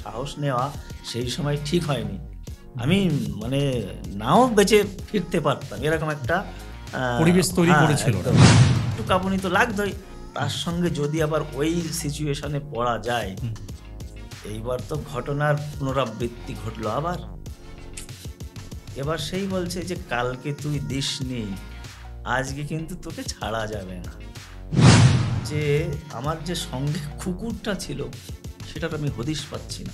সাহস নেওয়া সেই সময় ঠিক হয়নি। আমি মানে নাও বেঁচে ফিরতে পারতাম, এরকম একটা পরিবেশ তৈরি করেছিল। একটু কাঁপুনি তো লাগতোই, তার সঙ্গে যদি আবার ওই সিচুয়েশনে পড়া যায়, এইবার তো ঘটনার পুনরাবৃত্তি ঘটলো আবার। এবার সেই বলছে যে কালকে তুই দিসনি, আজকে কিন্তু তোকে ছাড়া যাবে না। যে আমার যে সঙ্গে কুকুরটা ছিল সেটার আমি হদিশ পাচ্ছি না।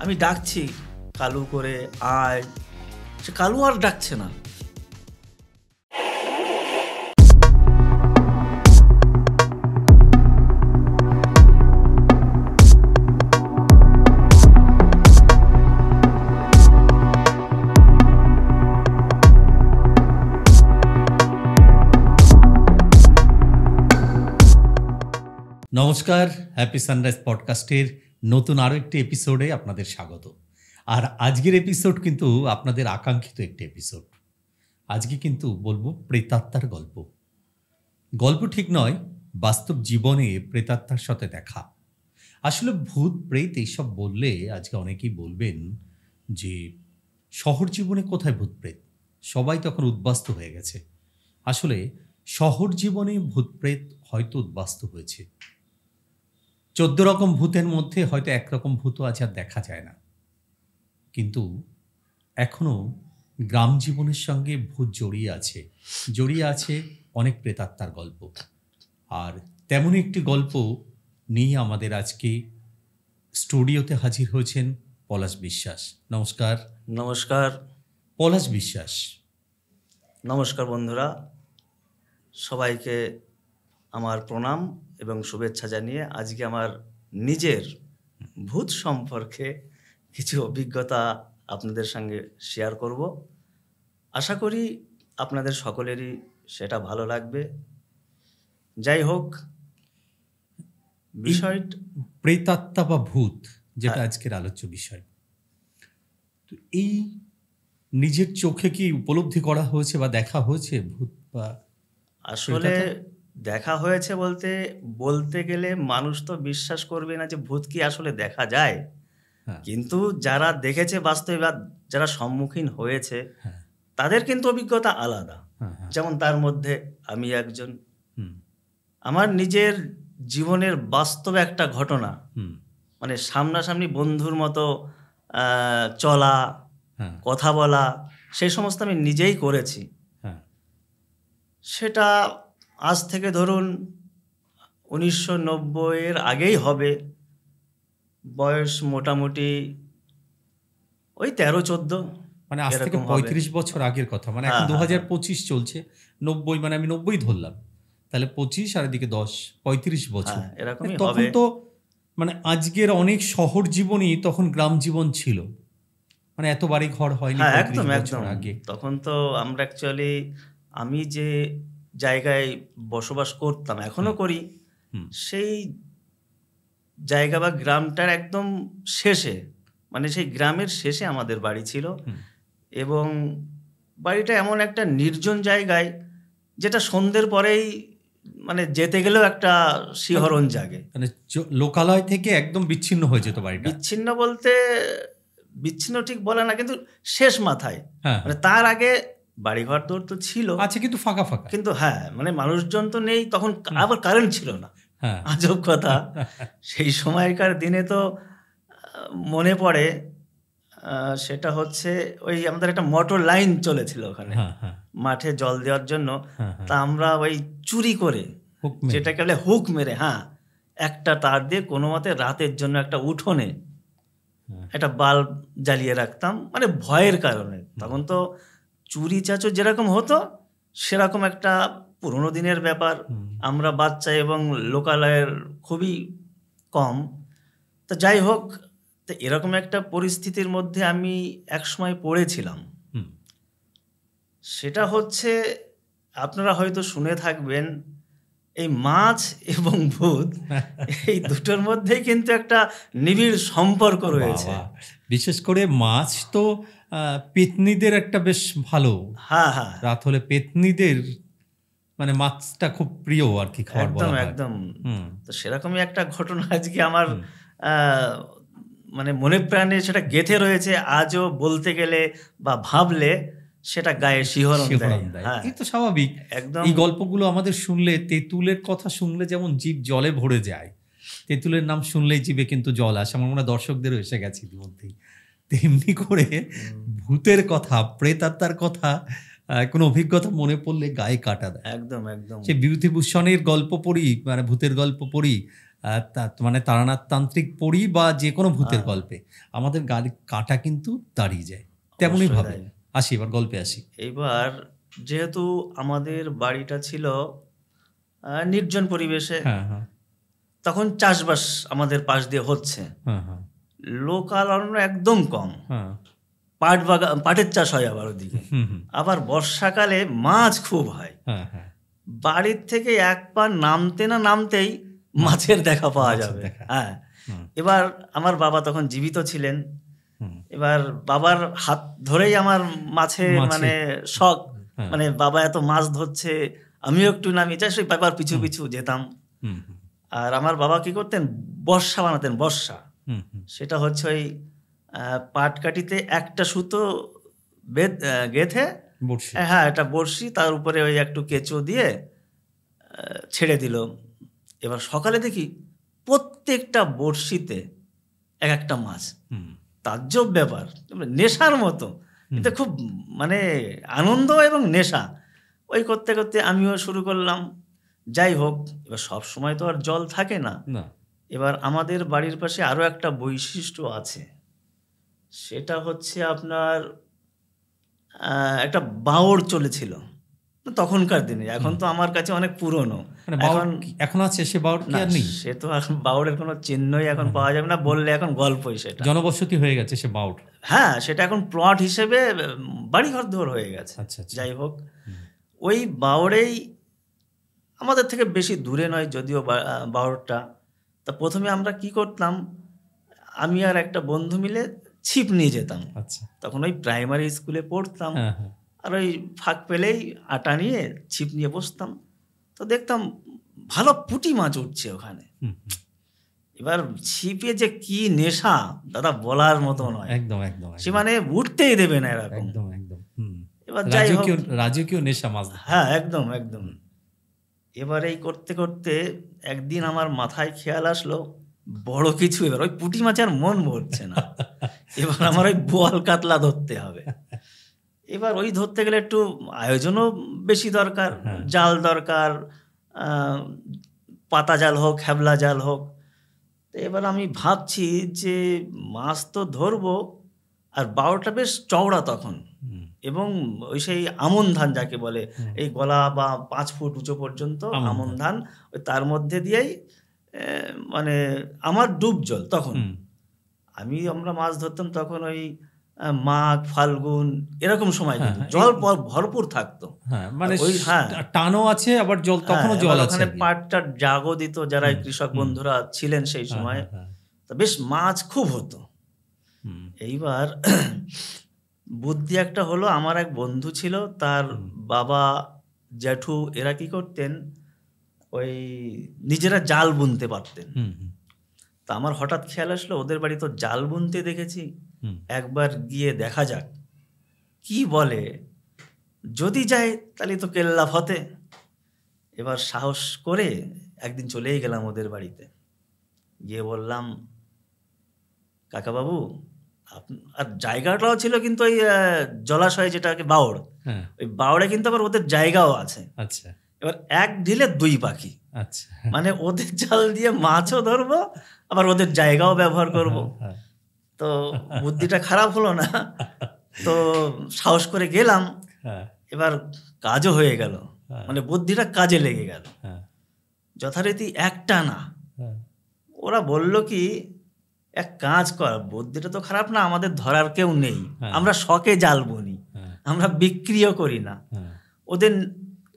আমি ডাকছি কালু করে, আয়, সে কালু আর ডাকছে না। নমস্কার, হ্যাপি সানরাইজ পডকাস্টের নতুন আরও একটি এপিসোডে আপনাদের স্বাগত। আর আজকের এপিসোড কিন্তু আপনাদের আকাঙ্ক্ষিত একটি এপিসোড। আজকে কিন্তু বলবো প্রেতাত্মার গল্প। গল্প ঠিক নয়, বাস্তব জীবনে প্রেতাত্মার সাথে দেখা। আসলে ভূত প্রেত এইসব বললে আজকে অনেকেই বলবেন যে শহর জীবনে কোথায় ভূত প্রেত, সবাই তখন উদ্বাস্তু হয়ে গেছে। আসলে শহর জীবনে ভূত প্রেত হয়তো উদ্বাস্তু হয়েছে। 14 রকম ভূতের মধ্যে হয়তো একরকম ভূতও আজ আর দেখা যায় না, কিন্তু এখনো গ্রাম জীবনের সঙ্গে ভূত জড়িয়ে আছে অনেক প্রেতাত্মার গল্প। আর তেমনই একটি গল্প নিয়ে আমাদের আজকে স্টুডিওতে হাজির হয়েছেন পলাশ বিশ্বাস। নমস্কার। নমস্কার পলাশ বিশ্বাস। নমস্কার বন্ধুরা, সবাইকে আমার প্রণাম এবং শুভেচ্ছা জানিয়ে আজকে আমার নিজের ভূত সম্পর্কে কিছু অভিজ্ঞতা আপনাদের সঙ্গে শেয়ার করব। আশা করি আপনাদের সকলেরই সেটা ভালো লাগবে। যাই হোক, বিষয়টা প্রেতাত্মা বা ভূত যেটা আজকের আলোচ্য বিষয়, তো এই নিজের চোখে কি উপলব্ধি করা হয়েছে বা দেখা হয়েছে ভূত? বা আসলে দেখা হয়েছে বলতে গেলে মানুষ তো বিশ্বাস করবে না যে ভূত কি আসলে দেখা যায়। কিন্তু যারা দেখেছে বাস্তবে বা যারা সম্মুখীন হয়েছে তাদের কিন্তু অভিজ্ঞতা আলাদা। যেমন তার মধ্যে আমি একজন। আমার নিজের জীবনের বাস্তবে একটা ঘটনা, মানে সামনাসামনি বন্ধুর মতো চলা, কথা বলা, সেই সমস্ত আমি নিজেই করেছি। সেটা আজ থেকে ধরুন 1990-এর আগেই হবে, বয়স মোটামুটি ওই 13-14, মানে আজ থেকে 35 বছর আগের কথা। মানে এখন 2025 চলছে, 90 মানে আমি 90 ধরলাম, তাহলে 25 আর এদিকে 10, 35 বছর এরকমই হবে। তখন তো মানে আজকের অনেক শহর জীবনই তখন গ্রাম জীবন ছিল, মানে এত বাড়ি ঘর হয়নি 35 বছর আগে। তখন তো আমরা অ্যাকচুয়ালি, আমি যে জায়গায় বসবাস করতাম, এখনো করি, সেই জায়গা বা গ্রামটার একদম শেষে, মানে সেই গ্রামের শেষে আমাদের বাড়ি ছিল। এবং বাড়িটা এমন একটা নির্জন জায়গায় যেটা সন্ধ্যের পরেই মানে যেতে গেলেও একটা শিহরণ জাগে। মানে লোকালয় থেকে একদম বিচ্ছিন্ন হয়ে যেত বাড়িটা। বিচ্ছিন্ন বলতে বিচ্ছিন্ন ঠিক বলে না, কিন্তু শেষ মাথায়, মানে তার আগে বাড়িঘর দৌড় তো ছিল, আচ্ছা, কিন্তু ফাঁকা ফাঁকা, কিন্তু মানে মানুষজন তো নেই তখন, আবার কারেন্ট ছিল না। আজব কথা। সেই সময়কার দিনে তো মনে পড়ে, সেটা হচ্ছে ওই আমাদের একটা মোটর লাইন চলেছিল ওখানে মাঠে জল দেওয়ার জন্য। তা আমরা ওই চুরি করে, যেটাকে বলে হুক মেরে, একটা তার দিয়ে কোনো মতে রাতের জন্য একটা উঠোনে একটা বাল্ব জ্বালিয়ে রাখতাম, মানে ভয়ের কারণে। তখন তো চুরি চাচুর যেরকম হতো সেরকম একটা পুরোনো দিনের ব্যাপার। আমরা বাচ্চা এবং লোকালয়ের খুবই কম। তো যাই হোক, তো এরকম একটা পরিস্থিতির মধ্যে আমি একসময় পড়েছিলাম। সেটা হচ্ছে, আপনারা হয়তো শুনে থাকবেন, এই মাছ এবং ভূত এই দুটোর মধ্যেই কিন্তু একটা নিবিড় সম্পর্ক রয়েছে। বিশেষ করে মাছ তো পেতনিদের একটা বেশ ভালো, রাত হলে পেতনিদের মানে মাছটা খুব প্রিয় আর কি, খাওয়ার বলা হয়। একদম। তো সেরকমই একটা ঘটনা আজকে আমার মানে মনে প্রাণে সেটা গেঁথে রয়েছে, আজও বলতে গেলে বা ভাবলে সেটা গায়ে শিহরণ দেয়। হ্যাঁ, এই তো স্বাভাবিক। একদম। এই গল্পগুলো আমাদের শুনলে, তেঁতুলের কথা শুনলে যেমন জিভ জলে ভরে যায়, তেঁতুলের নাম শুনলেই জিভে কিন্তু জল আসে। আমার মনে হয় দর্শকদেরও এসে গেছে ইতিমধ্যেই। তেমনি করে ভূতের কথা, প্রেতাত্মার কথা, কোনো অভিজ্ঞতা মনে পড়লে গায়ে কাটা দেয়। একদম একদম। সে বিভূতিভূষণের গল্প পড়ি, মানে ভূতের গল্প পড়ি, মানে তারানাথ তান্ত্রিক পড়ি, বা যে কোনো ভূতের গল্পে আমাদের গায়ে কাটা কিন্তু দাঁড়িয়ে যায়। তেমনই ভাবে আসি, এবার গল্পে আসি। এইবার যেহেতু আমাদের বাড়িটা ছিল নির্জন পরিবেশে, তখন চাষবাস আমাদের পাশ দিয়ে হচ্ছে, লোকাল অরণ্য একদম কম, পাটের চাষ হয় আবার ওদিকে। আবার বর্ষাকালে মাছ খুব হয়। বাড়ির থেকে এক পা নামতে না নামতেই মাছের দেখা পাওয়া যাবে। হ্যাঁ, এবার আমার বাবা তখন জীবিত ছিলেন। এবার বাবার হাত ধরেই আমার মাছের মানে শখ, মানে বাবা এত মাছ ধরছে, আমিও একটু নামি যাই, সেই বাবার পিছু পিছু যেতাম। আর আমার বাবা কি করতেন, বর্ষা বানাতেন। বর্ষা সেটা হচ্ছে ওই পাটকাঠিতে একটা সুতো গেঁথে, হ্যাঁ এটা বড়শি, তার উপরে ওই একটু কেঁচো দিয়ে ছেড়ে দিল। এবার সকালে দেখি প্রত্যেকটা বড়শিতে এক একটা মাছ। তাজ্জব ব্যাপার, নেশার মতো, কিন্তু খুব মানে আনন্দ এবং নেশা। ওই করতে করতে আমিও শুরু করলাম। যাই হোক, এবার সব সময় তো আর জল থাকে না। এবার আমাদের বাড়ির পাশে আরও একটা বৈশিষ্ট্য আছে, সেটা হচ্ছে আপনার একটা বাওড় চলেছিল তখনকার দিনে। এখন তো আমার কাছে অনেক পুরনো। এখন আছে সে বাওড় কি আর নেই? সে তো আর বাওড়ের কোনো চিহ্নই এখন পাওয়া যাবে না, বললে এখন গল্পই। সেটা জনবসতি হয়ে গেছে সে বাওড়। হ্যাঁ, সেটা এখন প্লট হিসেবে বাড়িঘর দৌড় হয়ে গেছে। যাই হোক, ওই বাওড়েই আমাদের থেকে বেশি দূরে নয় যদিও বাওড়টা। তা প্রথমে আমরা কি করতাম, আমি আর একটা বন্ধু মিলে ছিপ নিয়ে যেতাম। তখন ওই প্রাইমারি স্কুলে পড়তাম, আর ওই ফাঁক পেলেই আটা নিয়ে ছিপ নিয়ে বসতাম। তো দেখতাম ভালো পুঁটি মাছ উঠছে ওখানে। এবার ছিপে যে কি নেশা দাদা, বলার মতো নয়। একদম একদম, সে মানে উঠতেই দেবে না এরকম। একদম একদম। এবার যাই হোক, রাজকীয় নেশা মাছ। হ্যাঁ, একদম একদম। এবার এই করতে করতে একদিন আমার মাথায় খেয়াল আসলো, বড় কিছু এবার ওই পুঁটি মাছের মন ভরছে না, এবার আমার ওই বোয়াল কাতলা ধরতে হবে। এবার ওই ধরতে গেলে একটু আয়োজনও বেশি দরকার, জাল দরকার, পাতা জাল হোক, হ্যাবলা জাল হোক। তো এবার আমি ভাবছি যে মাছ তো ধরবো, আর বাওড়টা বেশ চওড়া তখন, এবং ওই সেই আমন ধান যাকে বলে, এই গলা বা 5 ফুট উঁচু পর্যন্ত আমন ধান, ওই তার মধ্যে দিয়েই মানে আমার ডুব জল তখন। আমরা মাছ ধরতাম তখন ওই মাঘ ফাল্গুন এরকম সময়, কিন্তু জল ভরপুর থাকতো। মানে টানও আছে, আবার জল তখনও জল আছে। ওখানে পাটটার জাগও দিত যারা কৃষক বন্ধুরা ছিলেন সেই সময়, তো বেশ মাছ খুব হতো। এইবার বুদ্ধি একটা হলো, আমার এক বন্ধু ছিল, তার বাবা জ্যাঠু এরা কি করতেন, ওই নিজেরা জাল বুনতে পারতেন। তা আমার হঠাৎ খেয়াল আসলো, ওদের বাড়ি তো জাল বুনতে দেখেছি, একবার গিয়ে দেখা যাক কি বলে, যদি যায় তাহলে তো কেল্লা ফতে। এবার সাহস করে একদিন চলেই গেলাম ওদের বাড়িতে, গিয়ে বললাম, কাকাবাবু, আর জায়গাটাও ছিল কিন্তু ওই জলাশয় যেটাকে বাওড়, ওই বাওড়ে কিন্তু আবার ওদের জায়গাও আছে। আচ্ছা, এবার এক ঢিলে 2 পাখি। আচ্ছা, মানে ওদের জাল দিয়ে মাছও ধরবো, আবার ওদের জায়গাও ব্যবহার করব। তো বুদ্ধিটা খারাপ হলো না, তো সাহস করে গেলাম। এবার কাজও হয়ে গেল, মানে বুদ্ধিটা কাজে লেগে গেল যথারীতি। একটা না, ওরা বলল কি, এক কাজ কর, বুদ্ধিটা তো খারাপ না, আমাদের ধরার কেউ নেই, আমরা শখে জাল বুনি, আমরা বিক্রিও করি না।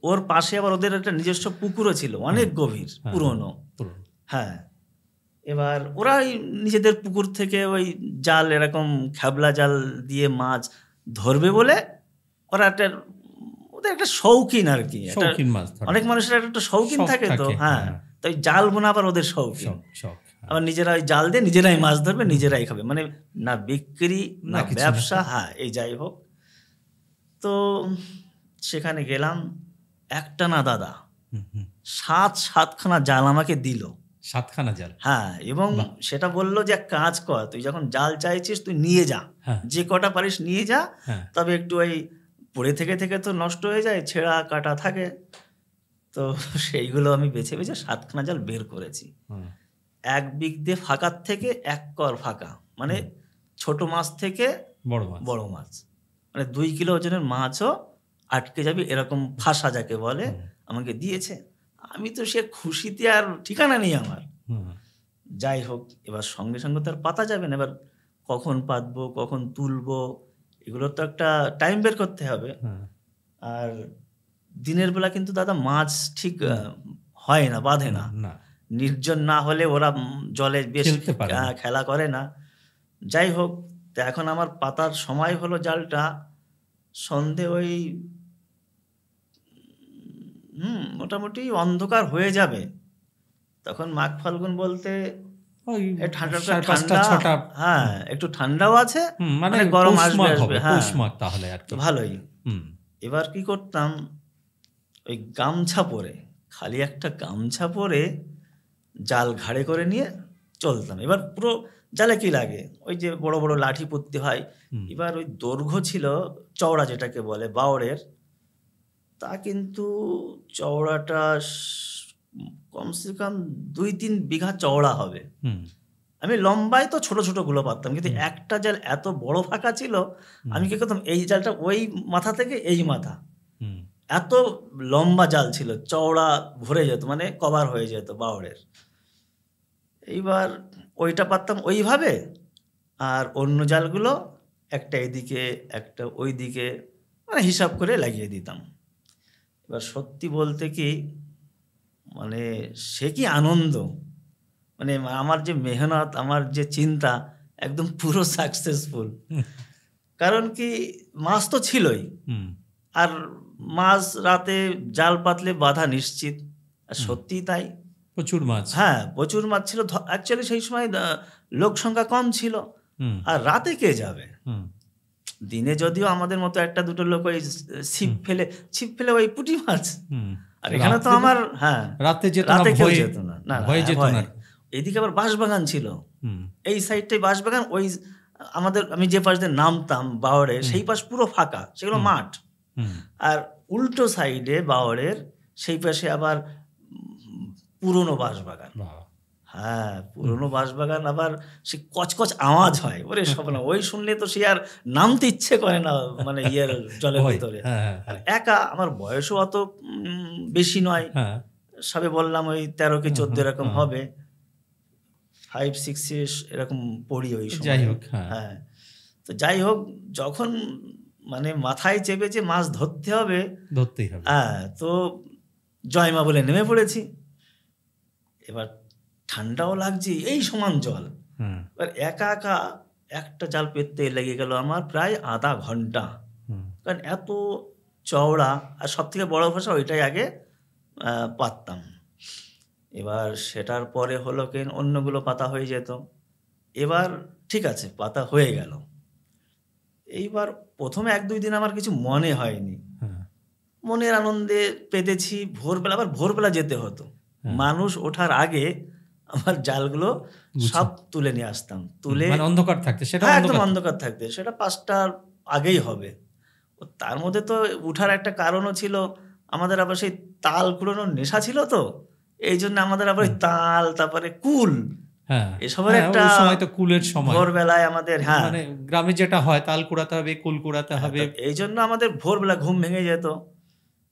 ওর পাশে আবার ওদের একটা নিজস্ব পুকুরও ছিল, অনেক গভীর, পুরনো। হ্যাঁ, এবার ওরা নিজেদের পুকুর থেকে ওই জাল, এরকম খ্যাবলা জাল দিয়ে মাছ ধরবে বলে ওরা ওদের একটা শৌখিন আর কি, অনেক মানুষের একটা শৌখিন থাকে তো। হ্যাঁ, তো জাল বোনা আবার ওদের শৌখিন। আবার নিজেরা ওই জাল দিয়ে নিজেরাই মাছ ধরবে, নিজেরাই খাবে, মানে না বিক্রি না ব্যবসা। হ্যাঁ, এই যাই হোক, তো সেখানে গেলাম, একটা না দাদা 7-7খানা জাল আমাকে দিল। 7খানা জাল? হ্যাঁ, এবং সেটা বললো যে এক কাজ কর, তুই যখন জাল চাইছিস তুই নিয়ে যা, যে কটা পারিস নিয়ে যা, তবে একটু ওই পড়ে থেকে থেকে তো নষ্ট হয়ে যায়, ছেঁড়া কাটা থাকে, তো সেইগুলো আমি বেছে বেছে 7খানা জাল বের করেছি। এক বিঘ দিয়ে ফাঁকার থেকে 1 কর ফাঁকা, মানে ছোট মাছ থেকে বড় মাছ, মানে 2 কিলো ওজনের মাছও আটকে যাবে এরকম ফাঁসা যাকে বলে আমাকে দিয়েছে। আমি তো সে খুশিতে আর ঠিকানা নেই আমার। যাই হোক, এবার সঙ্গে সঙ্গে তো আর পাতা যাবে না, এবার কখন পাতবো কখন তুলবো এগুলোর তো একটা টাইম বের করতে হবে। আর দিনের বেলা কিন্তু দাদা মাছ ঠিক হয় না, বাঁধে না, নির্জন না হলে ওরা জলে বেশ খেলা করে না। যাই হোক, তো এখন আমার পাতার সময় হলো জালটা সন্ধে ওই মোটামুটি অন্ধকার হয়ে যাবে, তখন মাঘ ফাল্গুন বলতে ঠান্ডা, হ্যাঁ একটু ঠান্ডাও আছে, মানে গরম আসবে, হ্যাঁ তাহলে আর ভালোই। এবার কি করতাম, ওই গামছা পরে, খালি একটা গামছা পরে জাল ঘাড়ে করে নিয়ে চলতাম। এবার পুরো জালে কি লাগে, ওই যে বড় বড় লাঠি পুঁততে হয়, এবার ওই দৈর্ঘ্য ছিল চওড়া যেটাকে বলে বাওড়ের, তা কিন্তু চওড়াটা কমসে কম 2-3 বিঘা চওড়া হবে। আমি লম্বায় তো ছোট ছোট গুলো পারতাম, কিন্তু একটা জাল এত বড় ফাঁকা ছিল, আমি কি করতাম, এই জালটা ওই মাথা থেকে এই মাথা, এত লম্বা জাল ছিল, চওড়া ভরে যেত, মানে কভার হয়ে যেত বাওড়ের। এইবার ওইটা পারতাম ওইভাবে, আর অন্য জালগুলো একটা এদিকে একটা ওই দিকে, মানে হিসাব করে লাগিয়ে দিতাম। এবার সত্যি বলতে কি, মানে সে কি আনন্দ, মানে আমার যে মেহনত, আমার যে চিন্তা, একদম পুরো সাকসেসফুল। কারণ কি, মাছ তো ছিলই, আর মাছ রাতে জাল পাতলে বাধা নিশ্চিত, আর সত্যিই তাই, প্রচুর মাছ। হ্যাঁ প্রচুর মাছ ছিল। অ্যাকচুয়ালি সেই সময় লোক সংখ্যা কম ছিল, আর রাতে কে যাবে, দিনে যদিও আমাদের মতো একটা দুটো লোক ওই ছিপ ফেলে ওই পুঁটি মাছ, আর এখানে তো আমার রাতে কেউ যেত না, না। এইদিকে আবার বাঁশবাগান ছিল, এই সাইডটাই বাঁশবাগান, ওই আমাদের আমি যে পাশ দিয়ে নামতাম বাওড়ে, সেই পাশ পুরো ফাঁকা, সেগুলো মাঠ। আর উল্টো সাইডে বাওড়ের সেই পাশে আবার পুরনো বাঁশবাগান, হ্যাঁ পুরনো বাঁশবাগান, আবার সে কচকচ আওয়াজ হয়, ওরে সব না, ওই শুনলে তো সে আর নামতে ইচ্ছে করে না, মানে ইয়ের জলের ভিতরে। একা, আমার বয়সও অত বেশি নয়, সবে বললাম ওই 13 কি 14 এরকম হবে, 5-6 এরকম পড়ি ওই সময়। হ্যাঁ, তো যাই হোক, যখন মানে মাথায় চেপেছে মাছ ধরতেই হবে, হ্যাঁ, তো জয়মা বলে নেমে পড়েছি। এবার ঠান্ডাও লাগছে, এই সমান জল, এবার একা একা একটা জাল পেতে লেগে গেল আমার প্রায় আধা ঘন্টা, কারণ এত চওড়া, আর সব থেকে বড় ভাষা ওইটাই আগে পাততাম। এবার সেটার পরে হলো কেন, অন্যগুলো পাতা হয়ে যেত, এবার ঠিক আছে পাতা হয়ে গেল। এইবার প্রথমে 1-2 দিন আমার কিছু মনে হয়নি, মনের আনন্দে পেতেছি। ভোরবেলা, আবার ভোরবেলা যেতে হতো, মানুষ ওঠার আগে আমার জালগুলো সব তুলে নিয়ে আসতাম, তুলে অন্ধকার থাকতে, সেটা একদম অন্ধকার থাকতে, সেটা 5টার আগেই হবে। তার মধ্যে তো উঠার একটা কারণও ছিল, আমাদের আবার সেই তাল কুড়োনোর নেশা ছিল, তো এই জন্য আমাদের আবার ওই তাল, তারপরে কুল, এসবের একটা সময়, তো কুলের সময় ভোরবেলায় আমাদের, হ্যাঁ মানে গ্রামে যেটা হয়, তাল কুড়াতে হবে, কুল কুড়াতে হবে, এই জন্য আমাদের ভোরবেলা ঘুম ভেঙে যেত।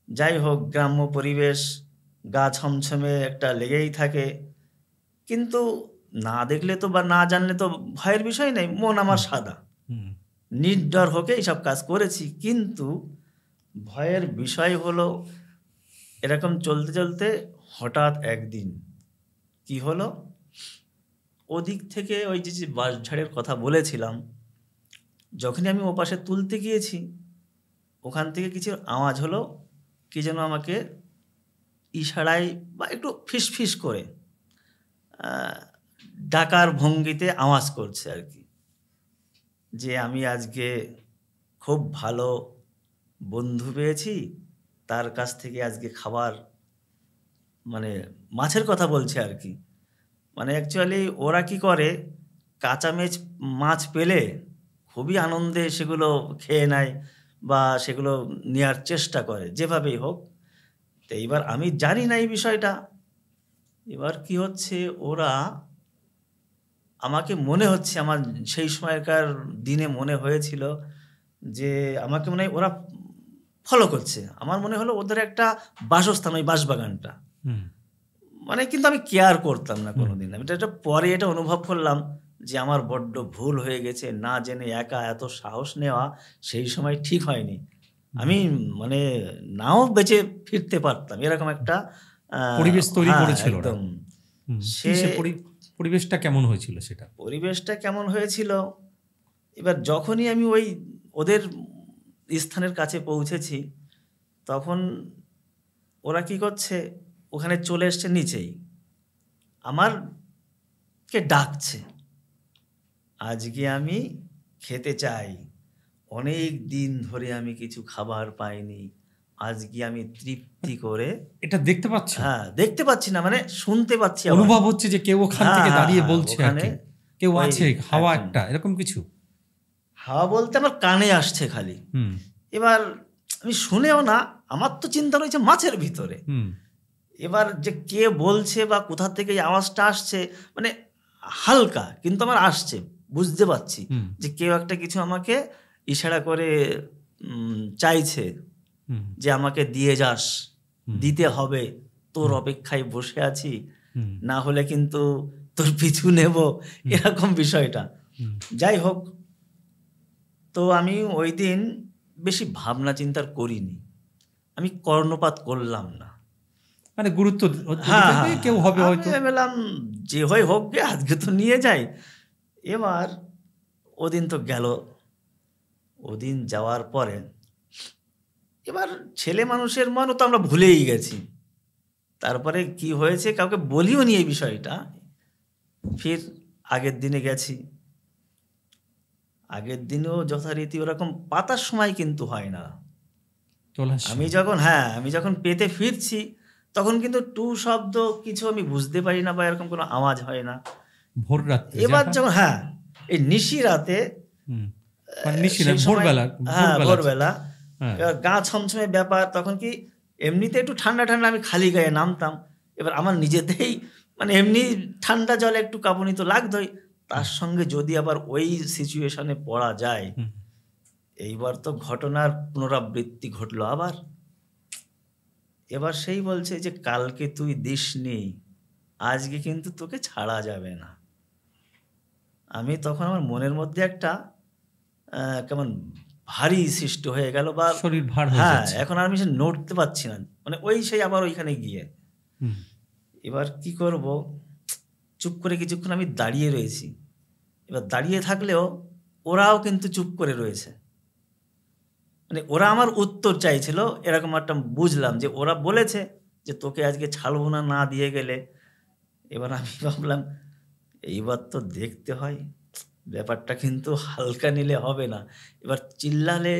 যাই হোক, গ্রাম্য পরিবেশ, গা ছমছমে একটা লেগেই থাকে, কিন্তু না দেখলে তো বা না জানলে তো ভয়ের বিষয় নেই, মন আমার সাদা, নির্ডর হোকে এইসব কাজ করেছি। কিন্তু ভয়ের বিষয় হলো, এরকম চলতে চলতে হঠাৎ একদিন কি হলো, ওদিক থেকে ওই যে বাঁশঝাড়ের কথা বলেছিলাম, যখনই আমি ওপাশে তুলতে গিয়েছি, ওখান থেকে কিছু আওয়াজ হলো, কি যেন আমাকে ইশারায় বা একটু ফিস ফিস করে ডাকার ভঙ্গিতে আওয়াজ করছে আর কি, যে আমি আজকে খুব ভালো বন্ধু পেয়েছি, তার কাছ থেকে আজকে খাবার, মানে মাছের কথা বলছে আর কি। মানে অ্যাকচুয়ালি ওরা কি করে, কাঁচা মাছ পেলে খুবই আনন্দে সেগুলো খেয়ে নেয় বা সেগুলো নেওয়ার চেষ্টা করে যেভাবেই হোক। তো এইবার আমি জানি না এই বিষয়টা। এবার কি হচ্ছে, ওরা আমাকে মনে হচ্ছে, আমার সেই সময়কার দিনে মনে হয়েছিল যে আমাকে মনে হয় ওরা ফলো করছে। আমার মনে হলো ওদের একটা বাসস্থান, ওই বাঁশবাগানটা। মানে কিন্তু আমি কেয়ার করতাম না কোনোদিন। আমি এটা পরে এটা অনুভব করলাম যে আমার বড্ড ভুল হয়ে গেছে, না জেনে একা এত সাহস নেওয়া সেই সময় ঠিক হয়নি। আমি মানে নাও বেঁচে ফিরতে পারতাম, এরকম একটা পরিবেশ তৈরি করেছিল একদম। সে পরিবেশটা কেমন হয়েছিল সেটা? পরিবেশটা কেমন হয়েছিল, এবার যখনই আমি ওই ওদের স্থানের কাছে পৌঁছেছি, তখন ওরা কি করছে, ওখানে চলে এসছে নিচেই, আমারকে ডাকছে, আজকে আমি খেতে চাই, অনেক দিন ধরে আমি কিছু খাবার পাইনি, আজকে আমি তৃপ্তি করে। এটা দেখতে পাচ্ছি? হ্যাঁ, দেখতে পাচ্ছি না, মানে শুনতে পাচ্ছি, অনুভব হচ্ছে যে কেউ ওখান থেকে দাঁড়িয়ে বলছে, কেউ আছে, হাওয়া একটা এরকম কিছু। হাওয়া বলতে আমার কানে আসছে খালি। এবার আমি শুনেও না, আমার তো চিন্তা রয়েছে মাছের ভিতরে। এবার যে কে বলছে বা কোথা থেকে আওয়াজটা আসছে, মানে হালকা কিন্তু আমার আসছে, বুঝতে পারছি যে কেউ একটা কিছু আমাকে ইশারা করে চাইছে যে আমাকে দিয়ে যাস, দিতে হবে, তোর অপেক্ষায় বসে আছি, না হলে কিন্তু তোর পিছু নেব, এরকম বিষয়টা। যাই হোক, তো আমি ওই দিন বেশি ভাবনা চিন্তার করিনি, আমি কর্ণপাত করলাম না, মানে গুরুত্ব কেউ হবে হয়তো, বললাম যে হয় হোক গে, আজকে তো নিয়ে যাই। এবার ওদিন তো গেল, ওদিন যাওয়ার পরে এবার ছেলে মানুষের মনও তো আমরা ভুলেই গেছি। তারপরে কি হয়েছে কাউকে বলিও নি এই বিষয়টা। ফির আগের দিনে গেছি, আগের দিনেও যথারীতি ওরকম পাতার সময় কিন্তু হয় না। আমি যখন পেতে ফিরছি, তখন কিন্তু টু শব্দ কিছু আমি বুঝতে পারি না বা এরকম কোনো আওয়াজ হয় না। ভোর রাতে এবার যখন এই নিশি রাতে, ভোরবেলা, গা ছমছমে ব্যাপার, তখন কি এমনিতে একটু ঠান্ডা ঠান্ডা, আমি খালি গায়ে নামতাম। এবার আমার নিজেতেই মানে এমনি ঠান্ডা জলে একটু কাঁপুনি তো লাগতোই, তার সঙ্গে যদি আবার ওই সিচুয়েশনে পড়া যায়, এইবার তো ঘটনার পুনরাবৃত্তি ঘটলো আবার। এবার সেই বলছে যে কালকে তুই দিসনি, আজকে কিন্তু তোকে ছাড়া যাবে না। আমি তখন আমার মনের মধ্যে একটা কেমন ভারী সৃষ্টি হয়ে গেল, বা শরীর ভার হয়ে যাচ্ছে। এখন আমি সে নড়তে পারছি না, মানে সেই আবার ওইখানে গিয়ে এবার কি করব, চুপ করে কিছুক্ষণ আমি দাঁড়িয়ে রয়েছি। এবার দাঁড়িয়ে থাকলেও ওরাও কিন্তু চুপ করে রয়েছে, মানে ওরা আমার উত্তর চাইছিল, এরকম একটা বুঝলাম যে ওরা বলেছে যে তোকে আজকে ছাড়বো না, না দিয়ে গেলে। এবার আমি ভাবলাম এইবার তো দেখতে হয়, ব্যাপারটা কিন্তু হালকা নিলে হবে না। এবার চিল্লালে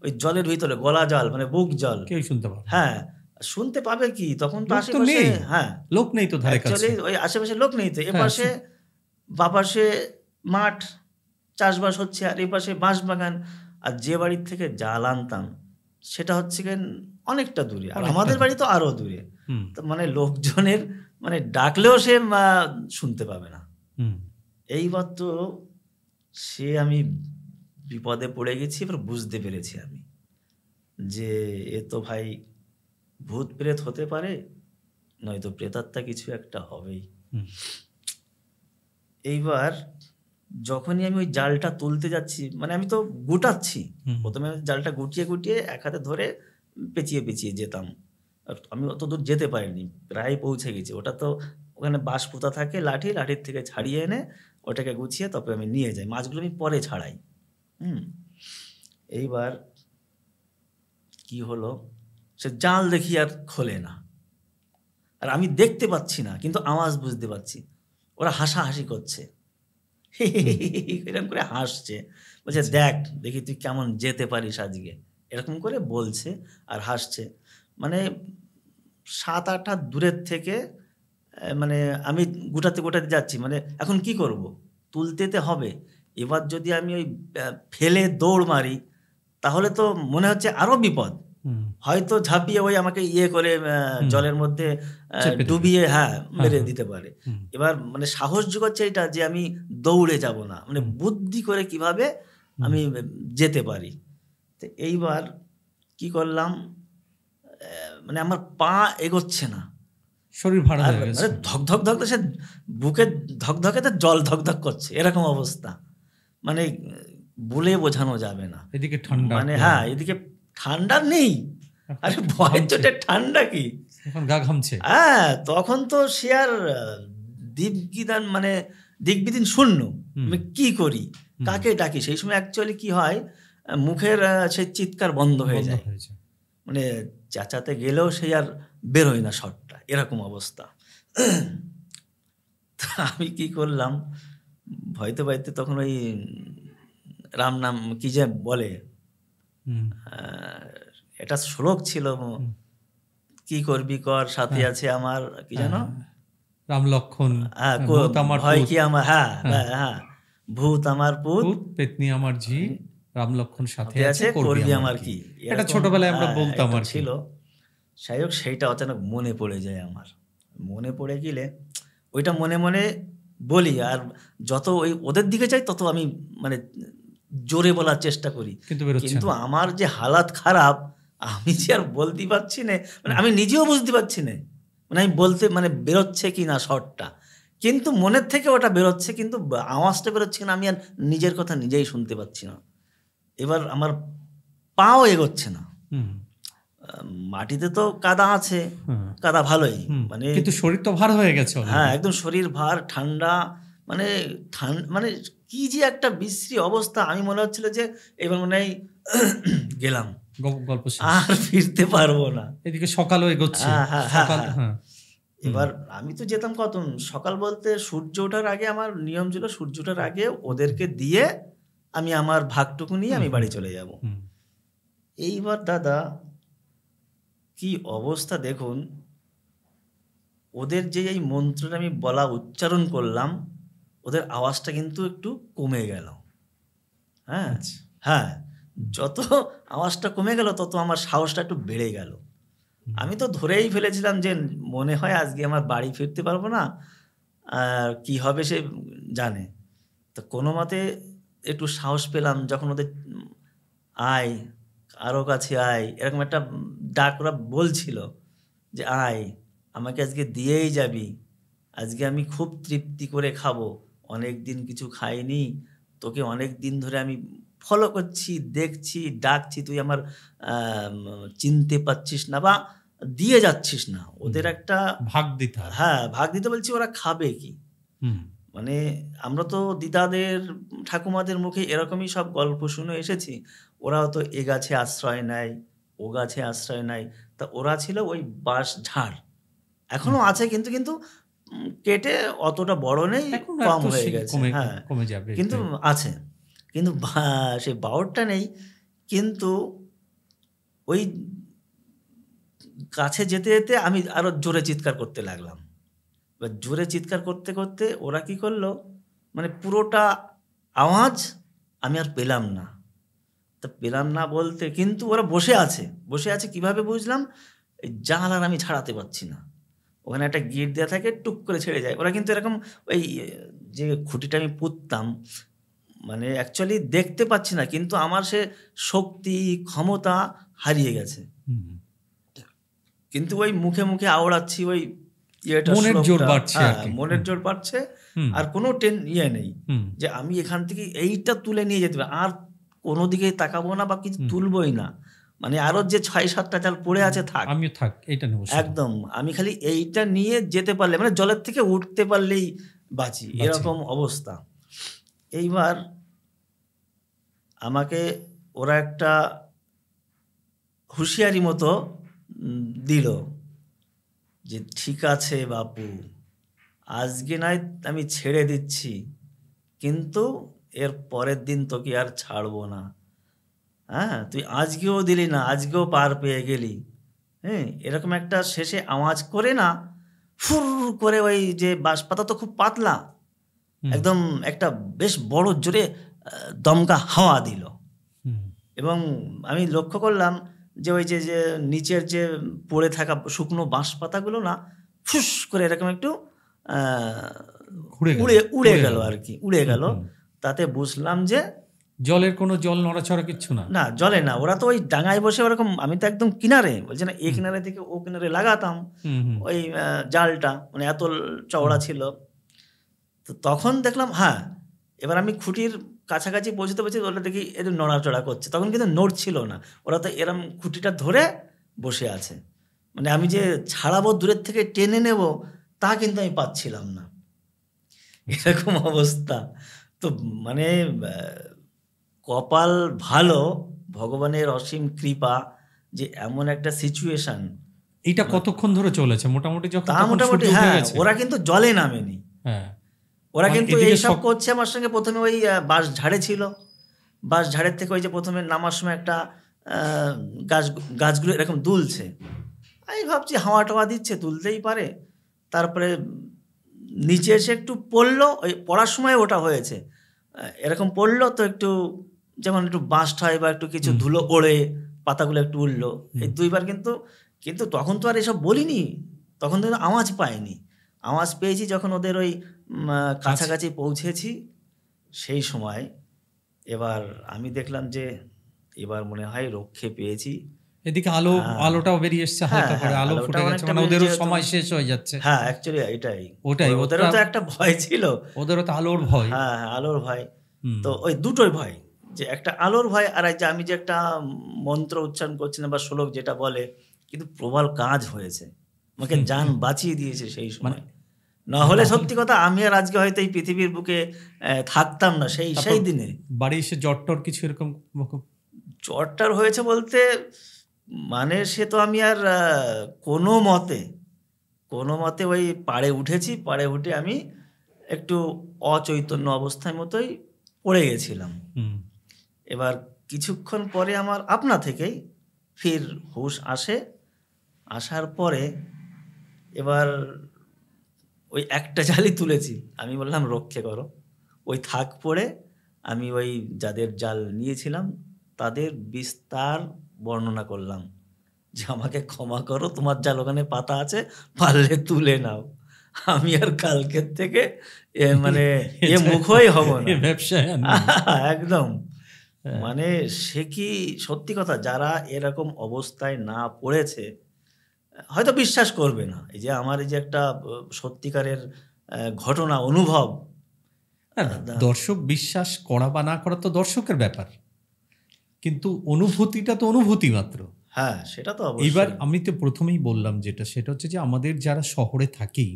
ওই জলের ভিতরে গলা জল, মানে বুক জল, কেউ শুনতে পাবে? শুনতে পাবে কি, তখন তো আশেপাশে লোক নেই তো, ধারে কাছে ওই আশেপাশে লোক নেই তো। এপাশে বাপাশে মাঠ, চাষবাস হচ্ছে, আর এপাশে বাঁশবাগান। আর যে বাড়ির থেকে জাল আনতাম সেটা হচ্ছে অনেকটা দূরে, আর আমাদের বাড়ি তো আরো দূরে। তো মানে লোকজনের মানে ডাকলেও সে শুনতে পাবে না। এইবার তো আমি বিপদে পড়ে গেছি। এবার বুঝতে পেরেছি আমি যে এ তো ভাই ভূত প্রেত হতে পারে, নয়তো প্রেতাত্মা কিছু একটা হবেই। এইবার যখনই আমি ওই জালটা তুলতে যাচ্ছি, মানে আমি তো গুটাচ্ছি, প্রথমে জালটা গুটিয়ে গুটিয়ে এক হাতে ধরে পেঁচিয়ে পেঁচিয়ে যেতাম। আমি অত দূর যেতে পারিনি, প্রায় পৌঁছে গেছি। ওটা তো ওখানে বাঁশ পোতা থাকে, লাঠির থেকে ছাড়িয়ে এনে ওটাকে গুছিয়ে তারপরে আমি নিয়ে যাই। মাছগুলো আমি পরে ছাড়াই। এইবার কি হলো, সে জাল দেখি আর খোলে না, আর আমি দেখতে পাচ্ছি না, কিন্তু আওয়াজ বুঝতে পারছি। ওরা হাসাহাসি করছে, এরকম করে হাসছে, বলছে দেখ দেখি তুই কেমন যেতে পারিস আজকে, এরকম করে বলছে আর হাসছে। মানে 7-8 হাত দূরের থেকে মানে আমি গোটাতে গোটাতে যাচ্ছি, মানে এখন কি করব, তুলতেতে হবে। এবার যদি আমি ওই ফেলে দৌড় মারি তাহলে তো মনে হচ্ছে আরো বিপদ, হয়তো ঝাঁপিয়ে ওই আমাকে ইয়ে করে জলের মধ্যে ডুবিয়ে মেরে দিতে পারে। এবার মানে সাহস জোগাচ্ছে এটা যে আমি দৌড়ে যাব না, মানে বুদ্ধি করে কিভাবে আমি যেতে পারি। তো এইবার কি করলাম, মানে আমার পা এগোচ্ছে না, শরীর ভাড়া হয়ে গেছে, ধক ধক সে বুকে ধকধকেতে জল ধকধক করছে, এরকম অবস্থা, মানে বলে বোঝানো যাবে না। এদিকে ঠান্ডা, মানে এদিকে ঠান্ডা নেই, আরে ভয়ের চোটে ঠান্ডা কি, এখন গা ঘামছে। তখন তো সে আর দিকবিদিন শূন্য, কি করি কাকে ডাকি। সেই সময় অ্যাকচুয়ালি কি হয়, মুখের সেই চিৎকার বন্ধ হয়ে যায়, মানে চেঁচাতে গেলেও সেই আর বেরোয় না শটটা, এরকম অবস্থা। আমি কি করলাম, ভয়তে ভয়তে তখন ওই রাম নাম কি যে বলে, এটা শ্লোক ছিল, কি করবি কর সাথে আছে আমার, কি জানো, রাম লক্ষণ, ভয় কি আমার, ভূত আমার পুত, পেতনি আমার ঝি, রাম লক্ষণ সাথে আছে, করবি আমার কি, এটা ছোটবেলায় আমরা বলতাম আর ছিল। যাই হোক, সেইটা অচানক মনে পড়ে যায় আমার, মনে পড়ে গেলে ওইটা মনে মনে বলি, আর যত ওই ওদের দিকে যাই তত আমি মানে জোরে বলার চেষ্টা করি, কিন্তু আমার যে হালাত খারাপ, আমি যে আর বলতে পারছি না, মানে আমি নিজেও বুঝতে পারছি না, মানে আমি বলতে মানে বেরোচ্ছে কি না শটটা, কিন্তু মনের থেকে ওটা বেরোচ্ছে, কিন্তু আওয়াজটা বেরোচ্ছে না, আমি আর নিজের কথা নিজেই শুনতে পাচ্ছি না। এবার আমার পাও এগোচ্ছে না, মাটিতে তো কাদা আছে, কাদা ভালোই, মানে কিন্তু শরীর তো ভার হয়ে গেছে, একদম শরীর ভার, ঠান্ডা, মানে মানে কি যে একটা বিশ্রী অবস্থা। আমি মনে হচ্ছিল যে এবার মনে হয় গেলাম, গল্প আর ফিরতে পারবো না। এদিকে সকালও এগোচ্ছে, এবার আমি তো যেতাম কত সকাল বলতে সূর্য ওঠার আগে, আমার নিয়ম ছিল সূর্য ওঠার আগে ওদেরকে দিয়ে আমি আমার ভাগটুকু নিয়ে আমি বাড়ি চলে যাব। এইবার দাদা কি অবস্থা দেখুন, ওদের যে এই মন্ত্রটা আমি বলা উচ্চারণ করলাম, ওদের আওয়াজটা কিন্তু একটু কমে গেল। যত আওয়াজটা কমে গেল তত আমার সাহসটা একটু বেড়ে গেল। আমি তো ধরেই ফেলেছিলাম যে মনে হয় আজকে আমার বাড়ি ফিরতে পারবো না, আর কি হবে সে জানে। তো কোনো মতে একটু সাহস পেলাম যখন ওদের আয়, আরও কাছে আয়, এরকম একটা ডাক ওরা বলছিল যে আয়, আমাকে আজকে দিয়েই যাবি, আজকে আমি খুব তৃপ্তি করে খাবো, অনেক দিন কিছু খাইনি, তোকে অনেক দিন ধরে আমি ফলো করছি, দেখছি, ডাকছি, তুই আমার চিনতে পারছিস না বা দিয়ে যাচ্ছিস না। ওদের একটা ভাগ দিতে, ভাগ দিতে বলছি, ওরা খাবে কি, মানে আমরা তো দিদাদের ঠাকুমাদের মুখে এরকমই সব গল্প শুনে এসেছি, ওরাও তো এ গাছে আশ্রয় নেয়, ও গাছে আশ্রয় নেয়। তা ওরা ছিল ওই বাঁশ ঝাড়, এখনো আছে, কিন্তু কিন্তু কেটে অতটা বড় নেই, কম হয়ে গেছে, কমে যাবে, কিন্তু আছে, কিন্তু সেই বাওরটা নেই। কিন্তু ওই কাছে যেতে যেতে আমি আরো জোরে চিৎকার করতে লাগলাম। এবার জোরে চিৎকার করতে করতে ওরা কি করলো, মানে পুরোটা আওয়াজ আমি আর পেলাম না। তা পেলাম না বলতে, কিন্তু ওরা বসে আছে কিভাবে বুঝলাম, এই জানালার আমি ছাড়াতে পারছি না, ওখানে একটা গিট দেওয়া থাকে, টুক করে ছেড়ে যায়। ওরা কিন্তু এরকম ওই যে খুঁটিটা আমি পুঁততাম, মানে অ্যাকচুয়ালি দেখতে পাচ্ছি না, কিন্তু আমার সে শক্তি ক্ষমতা হারিয়ে গেছে, কিন্তু ওই মুখে মুখে আওড়াচ্ছি, ওই মনের জোর বাড়ছে, আর কোনো নেই যে আমি এখান থেকে এইটা তুলে নিয়ে যেতে পারি, আর কোনো দিকে তাকাবো না বা কিছু তুলবই না, মানে আরো যে 6-7টা চাল পড়ে আছে থাক, একদম আমি খালি এইটা নিয়ে যেতে পারলে, মানে জলের থেকে উঠতে পারলেই বাঁচি, এরকম অবস্থা। এইবার আমাকে ওরা একটা হুঁশিয়ারি মতো দিল যে ঠিক আছে বাপু, আজকে নয় আমি ছেড়ে দিচ্ছি, কিন্তু এর পরের দিন তোকে আর ছাড়বো না। হ্যাঁ, তুই আজকেও দিলি না, আজকেও পার পেয়ে গেলি। হ্যাঁ, এরকম একটা শেষে আওয়াজ করে না, ফুর করে, ওই যে বাঁশপাতা তো খুব পাতলা, একদম একটা বেশ বড় জোরে দমকা হাওয়া দিল। এবং আমি লক্ষ্য করলাম যে ওই যে যে নিচের যে পড়ে থাকা শুকনো বাঁশ পাতাগুলো না ফুস করে এরকম একটু উড়ে গেল আর কি, উড়ে গেল। তাতে বুঝলাম যে জলের কোনো জল নড়াচড়া কিচ্ছু না, না জলে না, ওরা তো ওই ডাঙায় বসে ওরকম, আমি তো একদম কিনারে, বলছি না এই কিনারে থেকে ও কিনারে লাগাতাম ওই জালটা, মানে এত চওড়া ছিল। তো তখন দেখলাম হ্যাঁ, এবার আমি খুঁটির কাছাকাছি পৌঁছতে পারছি, ওরা দেখি এদের নড়াচড়া করছে, তখন কিন্তু নড়ছিল না, ওরা তো এরম খুঁটিটা ধরে বসে আছে। মানে আমি যে ছাড়াবো দূরের থেকে টেনে নেব তা কিন্তু আমি পাচ্ছিলাম না, এরকম অবস্থা। তো মানে কপাল ভালো, ভগবানের অসীম কৃপা যে এমন একটা সিচুয়েশন। এইটা কতক্ষণ ধরে চলেছে মোটামুটি? তা মোটামুটি হ্যাঁ, ওরা কিন্তু জলে নামেনি, ওরা কিন্তু এইসব করছে আমার সঙ্গে। প্রথমে ওই বাঁশ ঝাড়ে ছিল, বাঁশ ঝাড়ের থেকে ওই যে প্রথমে নামার সময় একটা গাছগুলো এরকম দুলছে, আমি ভাবছি হাওয়া টাওয়া দিচ্ছে, তুলতেই পারে। তারপরে নিচে এসে একটু পড়লো, ওই পড়ার সময় ওটা হয়েছে, এরকম পড়লো তো একটু যেমন একটু বাঁশটা হয় বা একটু কিছু ধুলো ওড়ে পাতাগুলো একটু উঠলো, এই দুইবার। কিন্তু তখন তো আর এসব বলিনি, তখন তো আওয়াজ পাইনি। আওয়াজ পেয়েছি যখন ওদের ওই কাছাকাছি পৌঁছেছি, সেই সময় এবার আমি দেখলাম যে এবার মনে হয় রক্ষে পেয়েছি। এদিকে আলোটাও বেরিয়ে এসছে, হালকা করে আলো ফুটে গেছে, মানে ওদেরও সময় শেষ হয়ে যাচ্ছে। হ্যাঁ, অ্যাকচুয়ালি ওটাই ওদেরও তো একটা ভয় ছিল, ওদেরও তো আলোর ভয়। হ্যাঁ, আলোর ভয়। তো ওই দুটোই ভয়, যে একটা আলোর ভয় আর যে আমি যে একটা মন্ত্র উচ্চারণ করছিলাম বা শ্লোক যেটা বলে, কিন্তু প্রবল কাজ হয়েছে, আমাকে জান বাঁচিয়ে দিয়েছে সেই সময়। না হলে সত্যি কথা আমি আর আজকে হয়তো এই পৃথিবীর বুকে থাকতাম না সেই দিনে। বাড়ি এসে জ্বর কিছু এরকম? জ্বরটার হয়েছে বলতে মানে সে তো আমি আর কোনো মতে ওই পাড়ে উঠেছি, পাড়ে উঠে আমি একটু অচৈতন্য অবস্থার মতোই পড়ে গেছিলাম। এবার কিছুক্ষণ পরে আমার আপনা থেকেই ফির হুঁশ আসে, আসার পরে এবার ওই একটা জালই তুলেছি, আমি বললাম রক্ষে করো, ওই থাক পড়ে আমি ওই যাদের জাল নিয়েছিলাম তাদের বিস্তার বর্ণনা করলাম যে আমাকে ক্ষমা করো, তোমার জাল ওখানে পাতা আছে, পারলে তুলে নাও, আমি আর কালকের থেকে মানে মুখই হব না ব্যবসায় একদম। মানে সে কি সত্যি কথা, যারা এরকম অবস্থায় না পড়েছে হয়তো বিশ্বাস করবে না, এই যে আমার এই যে একটা সত্যিকারের ঘটনা অনুভব। দর্শক বিশ্বাস করা বা না করা তো দর্শকের ব্যাপার, কিন্তু অনুভূতিটা তো অনুভূতি মাত্র। হ্যাঁ, সেটা তো অবশ্যই। এবার আমি তো প্রথমেই বললাম সেটা হচ্ছে যে আমাদের যারা শহরে থাকি,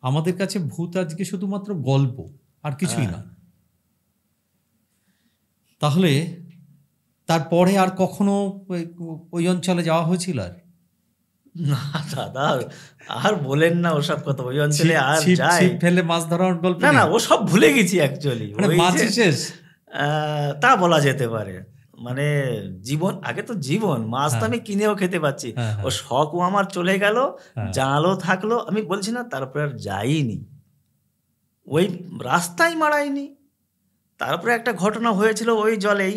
আমাদের কাছে ভূত আজকে শুধুমাত্র গল্প আর কিছুই না। তাহলে তারপরে আর কখনো ওই অঞ্চলে যাওয়া হয়েছিল? আর না দাদা, আর বলেন না ওসব কথা, ওই অঞ্চলে আর যাই ফেলে মাছ ধরার গল্প না, ওসব ভুলে গেছি অ্যাকচুয়ালি। তা বলা যেতে পারে, মানে জীবন আগে তো জীবন, মাছ তো আমি কিনেও খেতে পাচ্ছি, ও শখও আমার চলে গেল, জালও থাকলো, আমি বলছি না। তারপরে আর যাইনি, ওই রাস্তায় মারাইনি। তারপরে একটা ঘটনা হয়েছিল ওই জলেই,